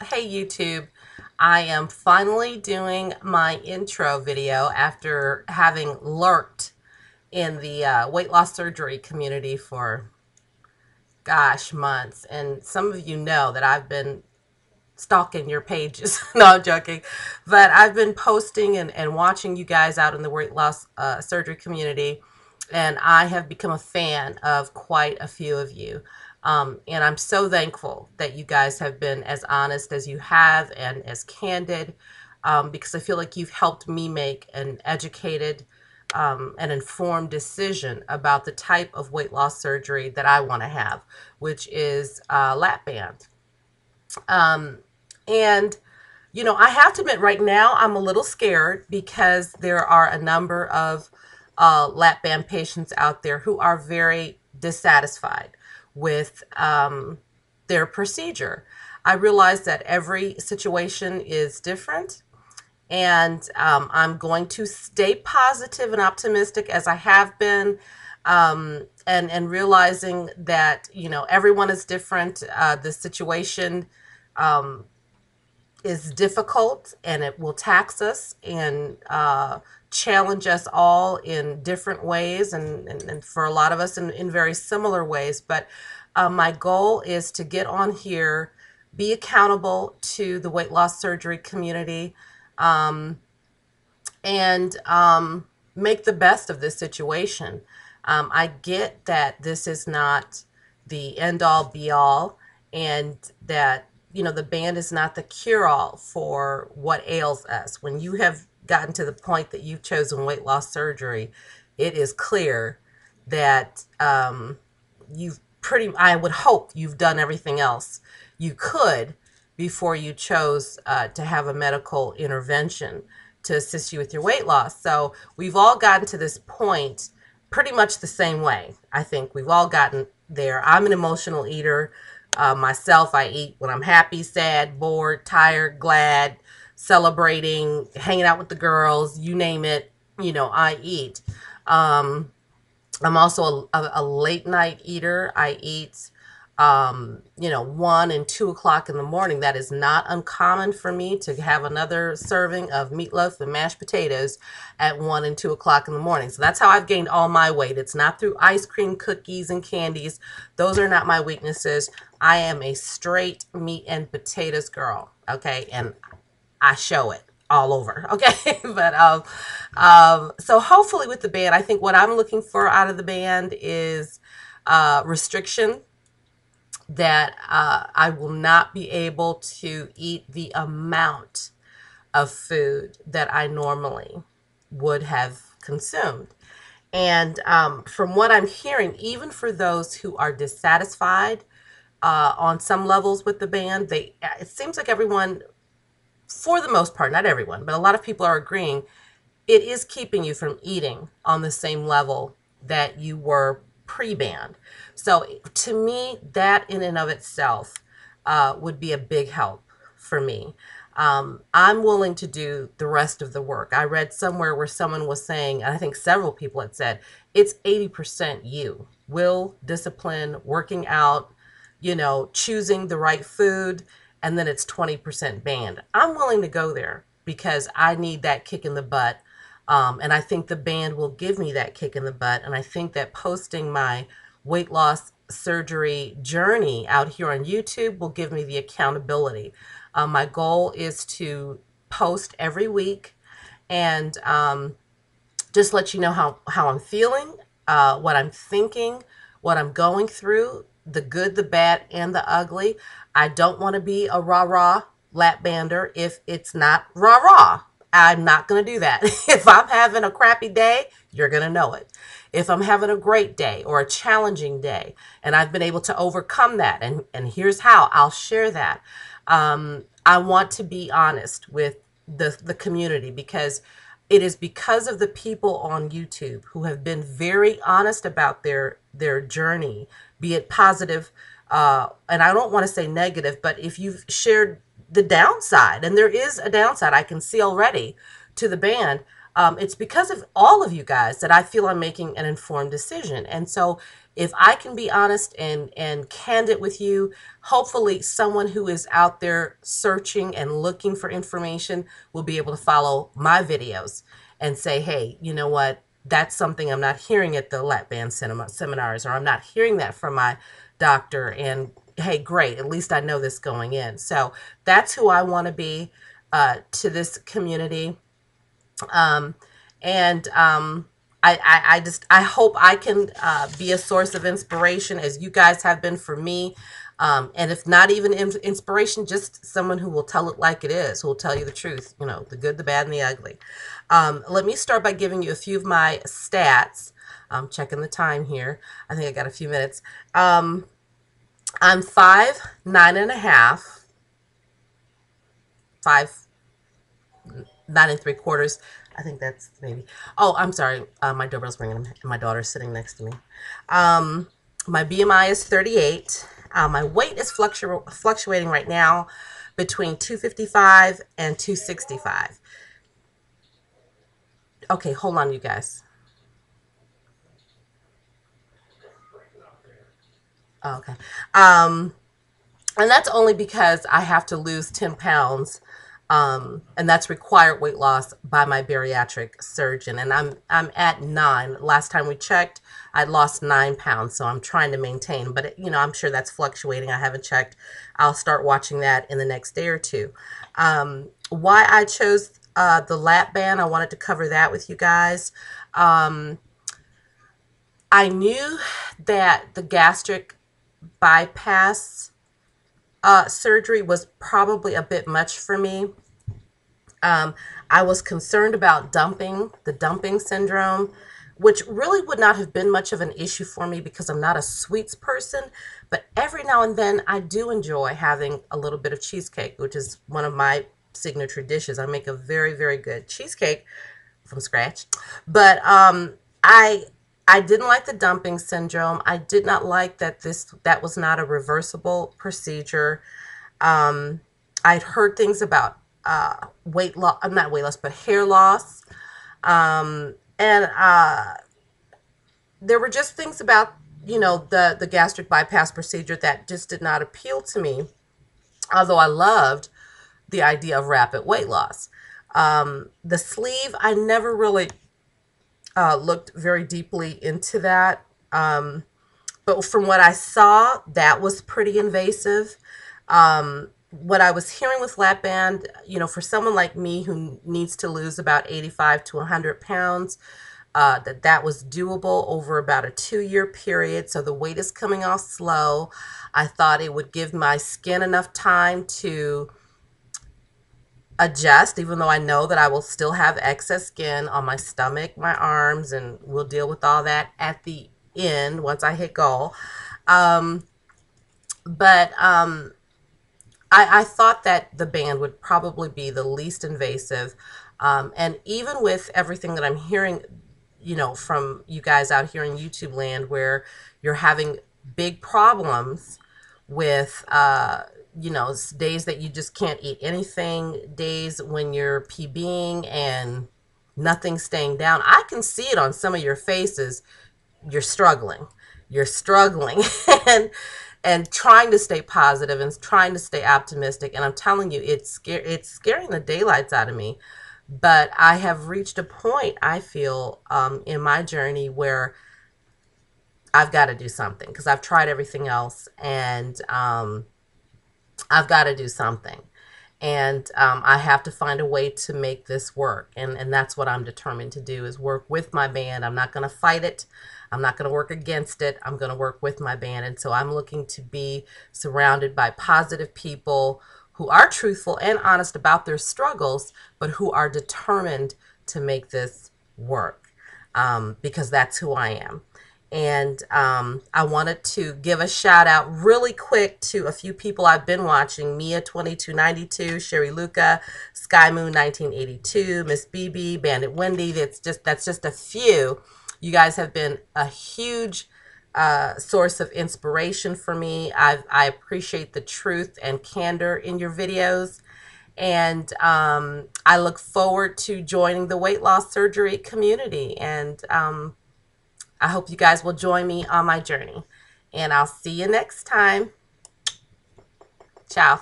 Hey YouTube, I am finally doing my intro video after having lurked in the weight loss surgery community for, gosh, months. And some of you know that I've been stalking your pages. No, I'm joking. But I've been posting and watching you guys out in the weight loss surgery community, and I have become a fan of quite a few of you. And I'm so thankful that you guys have been as honest as you have and as candid, because I feel like you've helped me make an educated an informed decision about the type of weight loss surgery that I want to have, which is lap band. Um, and, I have to admit right now I'm a little scared because there are a number of lap band patients out there who are very dissatisfied with their procedure. I realize that every situation is different, and I'm going to stay positive and optimistic as I have been, and realizing that everyone is different. The situation um, is difficult, and it will tax us and challenge us all in different ways, and for a lot of us in very similar ways. But my goal is to get on here, be accountable to the weight loss surgery community, um, and make the best of this situation. I get that this is not the end all be all, and that the band is not the cure all for what ails us. When you have gotten to the point that you've chosen weight loss surgery, it is clear that you've I would hope you've done everything else you could before you chose to have a medical intervention to assist you with your weight loss. So we've all gotten to this point pretty much the same way. I think we've all gotten there. I'm an emotional eater myself. I eat when I'm happy, sad, bored, tired, glad, celebrating, hanging out with the girls, you name it, I eat. Um, I'm also a late night eater. I eat, 1 and 2 o'clock in the morning. That is not uncommon for me to have another serving of meatloaf and mashed potatoes at 1 and 2 o'clock in the morning. So that's how I've gained all my weight. It's not through ice cream, cookies, and candies. Those are not my weaknesses. I am a straight meat and potatoes girl. Okay. And I show it all over. Okay. But so hopefully with the band, I think what I'm looking for out of the band is restriction, that I will not be able to eat the amount of food that I normally would have consumed. And from what I'm hearing, even for those who are dissatisfied on some levels with the band, it seems like everyone, for the most part, not everyone, but a lot of people are agreeing it is keeping you from eating on the same level that you were pre-band. So to me, that in and of itself would be a big help for me. I'm willing to do the rest of the work. I read somewhere where someone was saying, and I think several people had said, it's 80% you. Will, discipline, working out, choosing the right food, and then it's 20% band. I'm willing to go there because I need that kick in the butt. And I think the band will give me that kick in the butt. And I think that posting my weight loss surgery journey out here on YouTube will give me the accountability. My goal is to post every week and just let you know how I'm feeling, what I'm thinking, what I'm going through, the good, the bad, and the ugly. I don't want to be a rah-rah lap bander if it's not rah-rah. I'm not going to do that. If I'm having a crappy day, you're going to know it. If I'm having a great day or a challenging day and I've been able to overcome that, and here's how, I'll share that. I want to be honest with the community, because it is because of the people on YouTube who have been very honest about their journey, be it positive, and I don't want to say negative, but if you've shared the downside, and there is a downside I can see already to the band, it's because of all of you guys that I feel I'm making an informed decision. And so if I can be honest and candid with you, hopefully someone who is out there searching and looking for information will be able to follow my videos and say, hey, you know what? That's something I'm not hearing at the lap band seminars, or I'm not hearing that from my doctor. And hey, great, at least I know this going in. So that's who I want to be to this community. Um, and I hope I can be a source of inspiration as you guys have been for me. And if not even inspiration, just someone who will tell it like it is, who will tell you the truth, you know, the good, the bad, and the ugly. Let me start by giving you a few of my stats. I'm checking the time here. I think I got a few minutes. I'm 5'9½", 5'9¾". I think that's maybe. Oh, I'm sorry. My doorbell's ringing, and my daughter's sitting next to me. My BMI is 38. My weight is fluctuating right now between 255 and 265. Okay, hold on, you guys. Oh, okay. And that's only because I have to lose 10 pounds. And that's required weight loss by my bariatric surgeon. And I'm at 9. Last time we checked, I lost 9 pounds. So I'm trying to maintain, but you know, I'm sure that's fluctuating. I haven't checked. I'll start watching that in the next day or two. Why I chose the lap band, I wanted to cover that with you guys. I knew that the gastric bypass surgery was probably a bit much for me. I was concerned about the dumping syndrome, which really would not have been much of an issue for me because I'm not a sweets person. But every now and then I do enjoy having a little bit of cheesecake, which is one of my signature dishes. I make a very, very good cheesecake from scratch. But I didn't like the dumping syndrome. I did not like that was not a reversible procedure. I'd heard things about weight loss, not weight loss, but hair loss. And there were just things about, you know, the gastric bypass procedure that just did not appeal to me, although I loved the idea of rapid weight loss. The sleeve, I never really looked very deeply into that. But from what I saw, that was pretty invasive. What I was hearing with lap band, you know, for someone like me who needs to lose about 85 to 100 pounds, that was doable over about a 2-year period. So the weight is coming off slow. I thought it would give my skin enough time to adjust, even though I know that I will still have excess skin on my stomach, my arms, and we'll deal with all that at the end once I hit goal. But I thought that the band would probably be the least invasive. And even with everything that I'm hearing, you know, from you guys out here in YouTube land, where you're having big problems with, you know, days that you just can't eat anything, days when you're PBing and nothing's staying down. I can see it on some of your faces. You're struggling. You're struggling. and trying to stay positive and trying to stay optimistic. And I'm telling you, it's scaring the daylights out of me. But I have reached a point, I feel, in my journey where I've got to do something, because I've tried everything else, and I've got to do something. And I have to find a way to make this work. And that's what I'm determined to do, is work with my band. I'm not going to fight it. I'm not going to work against it. I'm going to work with my band. And so I'm looking to be surrounded by positive people who are truthful and honest about their struggles, but who are determined to make this work, because that's who I am. And I wanted to give a shout out really quick to a few people I've been watching: Mia2292, Sherry Luca, Sky Moon 1982, Miss BB, Bandit Wendy. That's just a few. You guys have been a huge source of inspiration for me. I appreciate the truth and candor in your videos. And I look forward to joining the weight loss surgery community. And I hope you guys will join me on my journey. And I'll see you next time. Ciao.